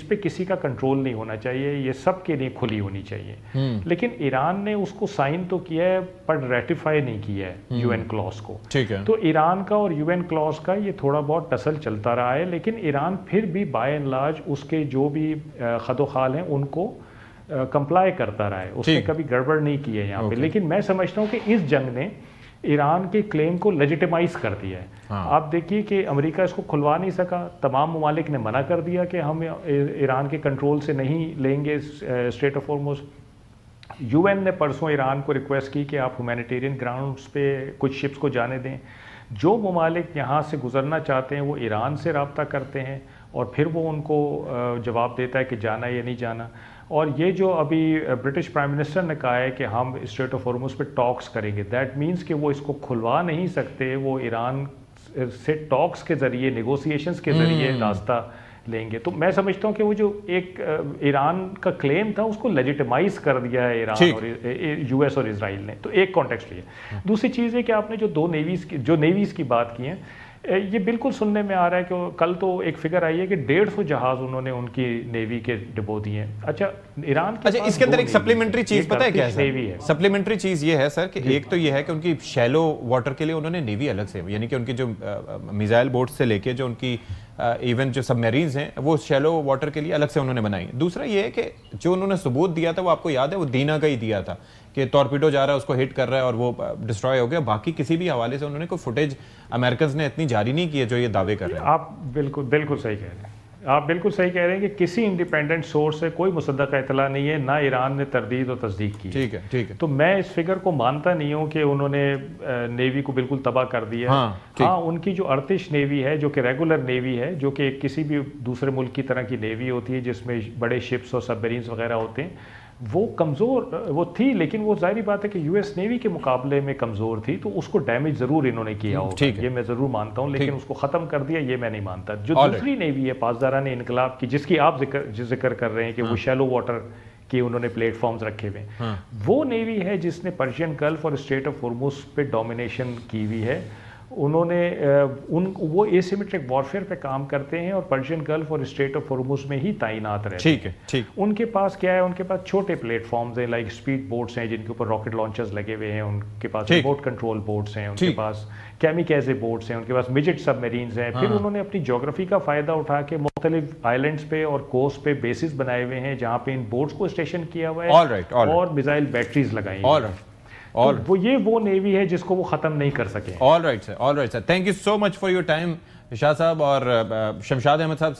पे किसी का कंट्रोल नहीं होना चाहिए, ये सब के लिए खुली होनी चाहिए। लेकिन ईरान ने उसको साइन तो किया है पर रेटिफाई नहीं किया है यूएन क्लॉज को। ठीक है। तो ईरान का और यूएन क्लॉज का ये थोड़ा बहुत टसल चलता रहा है, लेकिन ईरान फिर भी बाय एंड लार्ज उसके जो भी खदोखाल हैं उनको कंप्लाई करता रहा है, उसने कभी गड़बड़ नहीं की है यहाँ पे। लेकिन मैं समझता हूँ कि इस जंग ने ईरान के क्लेम को लेजिटिमाइज कर दिया है। आप देखिए कि अमेरिका इसको खुलवा नहीं सका, तमाम ममालिक ने मना कर दिया कि हम ईरान के कंट्रोल से नहीं लेंगे स्ट्रेट ऑफ हॉर्मुज़। यूएन ने परसों ईरान को रिक्वेस्ट की कि आप ह्यूमैनिटेरियन ग्राउंड्स पे कुछ शिप्स को जाने दें। जो ममालिक यहाँ से गुजरना चाहते हैं वो ईरान से रब्ता करते हैं और फिर वो उनको जवाब देता है कि जाना या नहीं जाना। और ये जो अभी ब्रिटिश प्राइम मिनिस्टर ने कहा है कि हम स्ट्रेट ऑफ हॉर्मुज़ पे टॉक्स करेंगे, दैट मीन्स कि वो इसको खुलवा नहीं सकते, वो ईरान से टॉक्स के ज़रिए, नेगोशिएशंस के ज़रिए रास्ता लेंगे। तो मैं समझता हूँ कि वो जो एक ईरान का क्लेम था उसको लेजिटिमाइज कर दिया है ईरान और यूएस और इजराइल ने। तो एक कॉन्टेक्स्ट ये। दूसरी चीज़ है कि आपने जो नेवीज़ की बात की है, ये बिल्कुल सुनने में आ रहा है कि कल तो एक फिगर आई है कि 150 जहाज उन्होंने उनकी नेवी के डिबो दिए हैं। अच्छा, ईरान के अच्छा, इसके अंदर एक सप्लीमेंट्री चीज पता है क्या है? सप्लीमेंटरी चीज ये है सर कि एक तो ये है कि उनकी शैलो वाटर के लिए उन्होंने नेवी अलग से, यानी कि उनकी जो मिसाइल बोट से लेके जो उनकी इवन जो सबमरीन्स हैं वो शैलो वाटर के लिए अलग से उन्होंने बनाई। दूसरा ये है कि जो उन्होंने सबूत दिया था वो आपको याद है, वो दीना का ही दिया था कि टॉर्पीडो जा रहा है, उसको हिट कर रहा है और वो डिस्ट्रॉय हो गया। बाकी किसी भी हवाले से उन्होंने कोई फुटेज अमेरिकन ने इतनी जारी नहीं की है जो ये दावे कर रहे हैं। आप बिल्कुल सही कह रहे हैं। आप बिल्कुल सही कह रहे हैं कि किसी इंडिपेंडेंट सोर्स से कोई मुसद्दक़ा इतला नहीं है, ना ईरान ने तरदीद और तस्दीक की। ठीक है, ठीक है। तो मैं इस फिगर को मानता नहीं हूँ कि उन्होंने नेवी को बिल्कुल तबाह कर दिया। हाँ, उनकी जो अर्तिश नेवी है, जो कि रेगुलर नेवी है, जो कि किसी भी दूसरे मुल्क की तरह की नेवी होती है जिसमें बड़े शिप्स और सबमरीन्स वगैरह होते हैं, वो कमज़ोर वो थी, लेकिन वो जाहिर बात है कि यूएस नेवी के मुकाबले में कमज़ोर थी, तो उसको डैमेज ज़रूर इन्होंने किया होगा, ये मैं ज़रूर मानता हूँ। लेकिन उसको ख़त्म कर दिया ये मैं नहीं मानता। जो दूसरी नेवी है पासदारान इनकलाब की, जिसकी आप जिक्र कर रहे हैं कि वो शैलो वाटर के उन्होंने प्लेटफॉर्म्स रखे हुए, वो नेवी है जिसने पर्शियन गल्फ और स्ट्रेट ऑफ हॉर्मुज़ पे डोमिनेशन की हुई है। उन्होंने वो एसिमेट्रिक वॉरफेयर पे काम करते हैं और पर्शियन गल्फ और स्ट्रेट ऑफ हॉर्मुज़ में ही तैनात रहते हैं। ठीक है, ठीक। उनके पास क्या है, उनके पास छोटे प्लेटफॉर्म्स हैं, लाइक स्पीड बोट्स हैं जिनके ऊपर रॉकेट लॉन्चर्स लगे हुए हैं, उनके पास रिमोट कंट्रोल बोट्स हैं, उनके पास कैमिकाज़े बोट्स हैं, उनके पास मिजेट सबमरीन्स हैं। फिर उन्होंने अपनी ज्योग्राफी का फ़ायदा उठा के मुख्तलिफ आइलैंड्स पे और कोस्ट पे बेसिस बनाए हुए हैं जहाँ पे इन बोट्स को स्टेशन किया हुआ है और मिसाइल बैटरीज लगाई हैं। और वो नेवी है जिसको वो खत्म नहीं कर सके। All right sir, thank you so much for your time Shah साहब और शमशाद अहमद साहब।